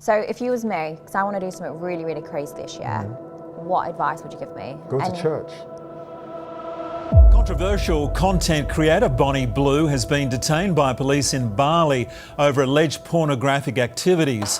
So if you was me, because I want to do something really, really crazy this year, what advice would you give me? Go to church. Controversial content creator Bonnie Blue has been detained by police in Bali over alleged pornographic activities.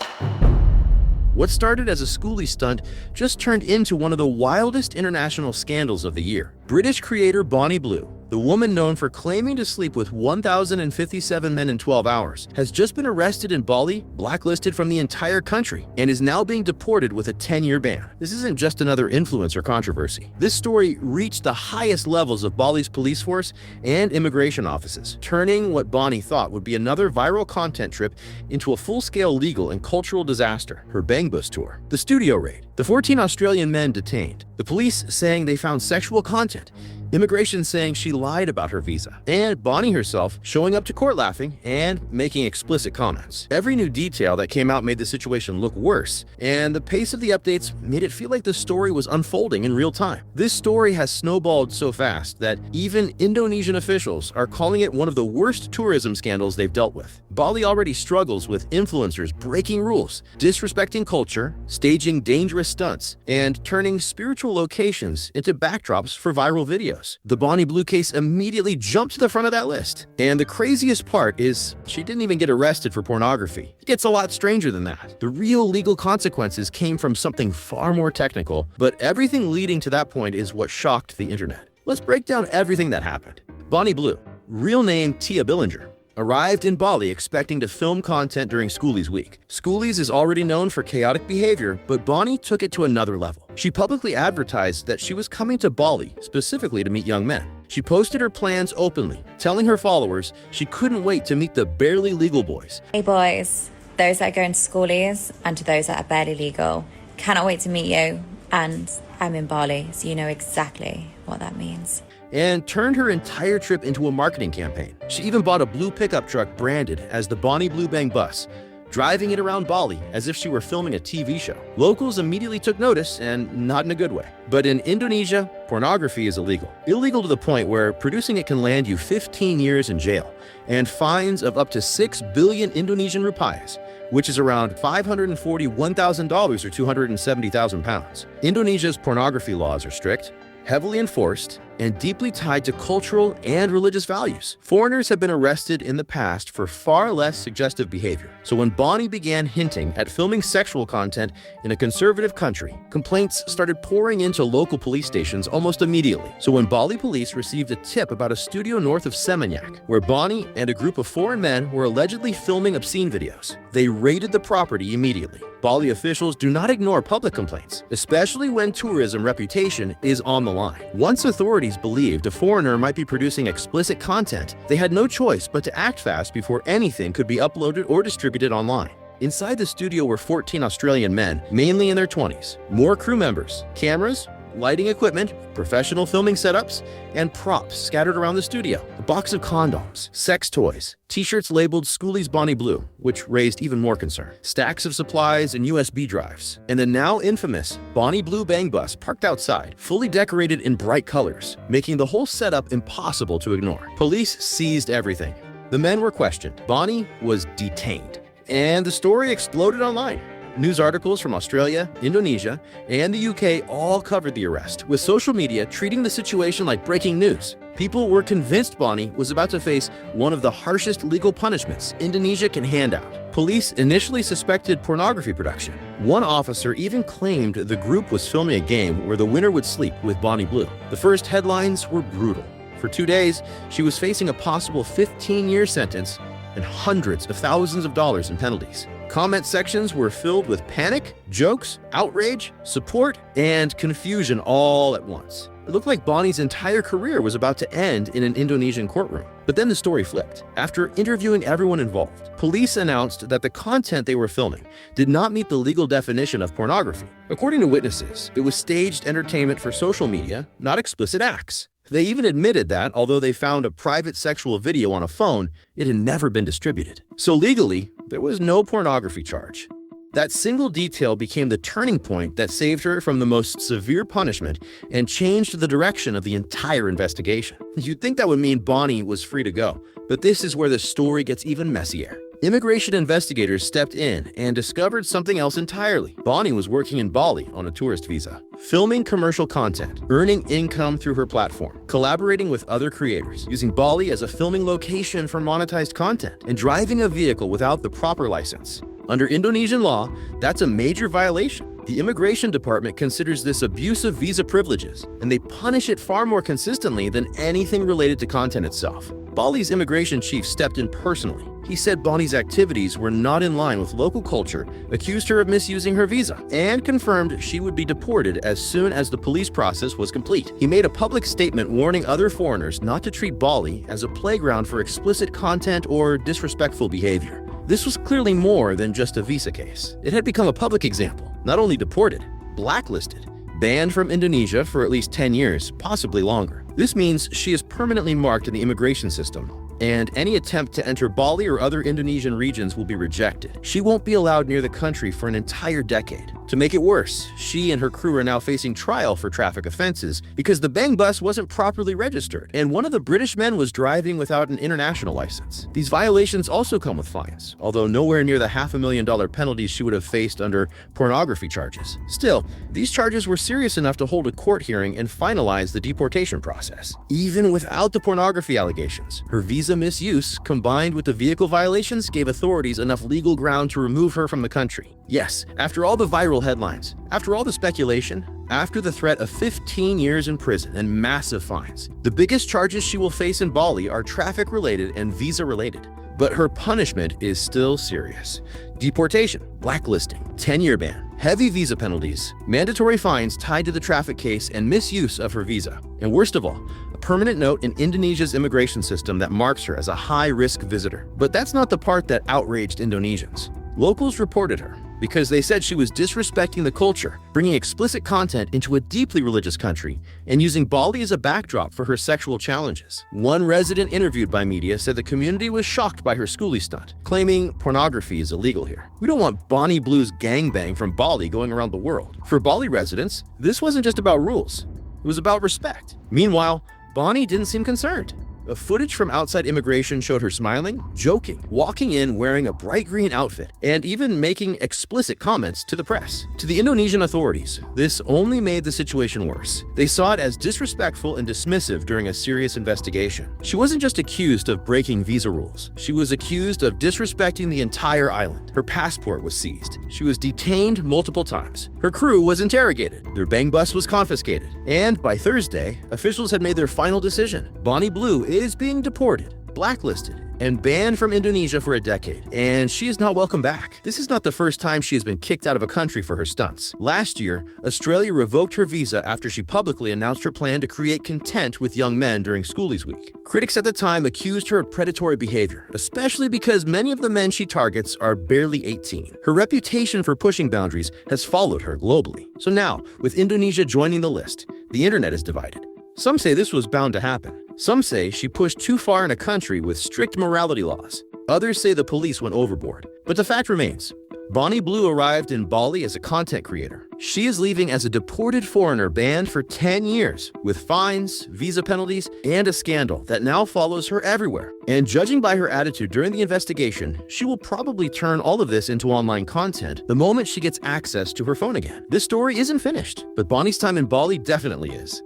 What started as a schoolie stunt just turned into one of the wildest international scandals of the year. British creator Bonnie Blue, the woman known for claiming to sleep with 1,057 men in 12 hours, has just been arrested in Bali, blacklisted from the entire country, and is now being deported with a 10-year ban. This isn't just another influencer controversy. This story reached the highest levels of Bali's police force and immigration offices, turning what Bonnie thought would be another viral content trip into a full-scale legal and cultural disaster, her BangBus tour. The studio raid, the 14 Australian men detained, the police saying they found sexual content, immigration saying she lied about her visa, and Bonnie herself showing up to court laughing and making explicit comments. Every new detail that came out made the situation look worse, and the pace of the updates made it feel like the story was unfolding in real time. This story has snowballed so fast that even Indonesian officials are calling it one of the worst tourism scandals they've dealt with. Bali already struggles with influencers breaking rules, disrespecting culture, staging dangerous stunts, and turning spiritual locations into backdrops for viral videos. The Bonnie Blue case immediately jumped to the front of that list. And the craziest part is she didn't even get arrested for pornography. It gets a lot stranger than that. The real legal consequences came from something far more technical, but everything leading to that point is what shocked the internet. Let's break down everything that happened. Bonnie Blue, real name Tia Billinger, arrived in Bali expecting to film content during Schoolies Week. Schoolies is already known for chaotic behavior, but Bonnie took it to another level. She publicly advertised that she was coming to Bali specifically to meet young men. She posted her plans openly, telling her followers she couldn't wait to meet the barely legal boys. Hey boys, those that are going to schoolies and to those that are barely legal, cannot wait to meet you, and I'm in Bali, so you know exactly what that means. And turned her entire trip into a marketing campaign. She even bought a blue pickup truck branded as the Bonnie Blue BangBus, driving it around Bali as if she were filming a TV show. Locals immediately took notice, and not in a good way. But in Indonesia, pornography is illegal. Illegal to the point where producing it can land you 15 years in jail and fines of up to 6 billion Indonesian rupiahs, which is around $541,000 or 270,000 pounds. Indonesia's pornography laws are strict, heavily enforced, and deeply tied to cultural and religious values. Foreigners have been arrested in the past for far less suggestive behavior. So when Bonnie began hinting at filming sexual content in a conservative country, complaints started pouring into local police stations almost immediately. So when Bali police received a tip about a studio north of Seminyak, where Bonnie and a group of foreign men were allegedly filming obscene videos, they raided the property immediately. Bali officials do not ignore public complaints, especially when tourism reputation is on the line. Once authorities believed a foreigner might be producing explicit content, they had no choice but to act fast before anything could be uploaded or distributed online. Inside the studio were 14 Australian men, mainly in their 20s, more crew members, cameras, lighting equipment, professional filming setups, and props scattered around the studio. A box of condoms, sex toys, t-shirts labeled Schoolies Bonnie Blue, which raised even more concern, stacks of supplies and USB drives, and the now infamous Bonnie Blue BangBus parked outside, fully decorated in bright colors, making the whole setup impossible to ignore. Police seized everything. The men were questioned. Bonnie was detained, and the story exploded online. News articles from Australia, Indonesia, and the UK all covered the arrest, with social media treating the situation like breaking news. People were convinced Bonnie was about to face one of the harshest legal punishments Indonesia can hand out. Police initially suspected pornography production. One officer even claimed the group was filming a game where the winner would sleep with Bonnie Blue. The first headlines were brutal. For 2 days, she was facing a possible 15-year sentence and hundreds of thousands of dollars in penalties. Comment sections were filled with panic, jokes, outrage, support, and confusion all at once. It looked like Bonnie's entire career was about to end in an Indonesian courtroom. But then the story flipped. After interviewing everyone involved, police announced that the content they were filming did not meet the legal definition of pornography. According to witnesses, it was staged entertainment for social media, not explicit acts. They even admitted that, although they found a private sexual video on a phone, it had never been distributed. So legally, there was no pornography charge. That single detail became the turning point that saved her from the most severe punishment and changed the direction of the entire investigation. You'd think that would mean Bonnie was free to go, but this is where the story gets even messier. immigration investigators stepped in and discovered something else entirely. Bonnie was working in Bali on a tourist visa, filming commercial content, earning income through her platform, collaborating with other creators, using Bali as a filming location for monetized content, and driving a vehicle without the proper license. Under Indonesian law, that's a major violation. The immigration department considers this abuse of visa privileges, and they punish it far more consistently than anything related to content itself. Bali's immigration chief stepped in personally. He said Bonnie's activities were not in line with local culture, accused her of misusing her visa, and confirmed she would be deported as soon as the police process was complete. He made a public statement warning other foreigners not to treat Bali as a playground for explicit content or disrespectful behavior. This was clearly more than just a visa case. It had become a public example, not only deported, blacklisted, banned from Indonesia for at least 10 years, possibly longer. This means she is permanently marked in the immigration system, and any attempt to enter Bali or other Indonesian regions will be rejected. She won't be allowed near the country for an entire decade. To make it worse, she and her crew are now facing trial for traffic offenses because the BangBus wasn't properly registered, and one of the British men was driving without an international license. These violations also come with fines, although nowhere near the $500,000 penalties she would have faced under pornography charges. Still, these charges were serious enough to hold a court hearing and finalize the deportation process. Even without the pornography allegations, her visa misuse combined with the vehicle violations gave authorities enough legal ground to remove her from the country. Yes, after all the viral headlines, after all the speculation, after the threat of 15 years in prison and massive fines, the biggest charges she will face in Bali are traffic-related and visa-related. But her punishment is still serious. Deportation, blacklisting, 10-year ban, heavy visa penalties, mandatory fines tied to the traffic case, and misuse of her visa. And worst of all, a permanent note in Indonesia's immigration system that marks her as a high-risk visitor. But that's not the part that outraged Indonesians. Locals reported her because they said she was disrespecting the culture, bringing explicit content into a deeply religious country, and using Bali as a backdrop for her sexual challenges. One resident interviewed by media said the community was shocked by her schoolie stunt, claiming pornography is illegal here. We don't want Bonnie Blue's gangbang from Bali going around the world. For Bali residents, this wasn't just about rules. It was about respect. Meanwhile, Bonnie didn't seem concerned. A footage from outside immigration showed her smiling, joking, walking in wearing a bright green outfit, and even making explicit comments to the press. To the Indonesian authorities, this only made the situation worse. They saw it as disrespectful and dismissive during a serious investigation. She wasn't just accused of breaking visa rules. She was accused of disrespecting the entire island. Her passport was seized. She was detained multiple times. Her crew was interrogated. Their BangBus was confiscated. And by Thursday, officials had made their final decision. Bonnie Blue is being deported, blacklisted, and banned from Indonesia for a decade, and she is not welcome back. This is not the first time she has been kicked out of a country for her stunts. Last year, Australia revoked her visa after she publicly announced her plan to create content with young men during Schoolies Week. Critics at the time accused her of predatory behavior, especially because many of the men she targets are barely 18. Her reputation for pushing boundaries has followed her globally. So now, with Indonesia joining the list, the internet is divided. Some say this was bound to happen. Some say she pushed too far in a country with strict morality laws. Others say the police went overboard. But the fact remains, Bonnie Blue arrived in Bali as a content creator. She is leaving as a deported foreigner banned for 10 years, with fines, visa penalties, and a scandal that now follows her everywhere. And judging by her attitude during the investigation, she will probably turn all of this into online content the moment she gets access to her phone again. This story isn't finished, but Bonnie's time in Bali definitely is.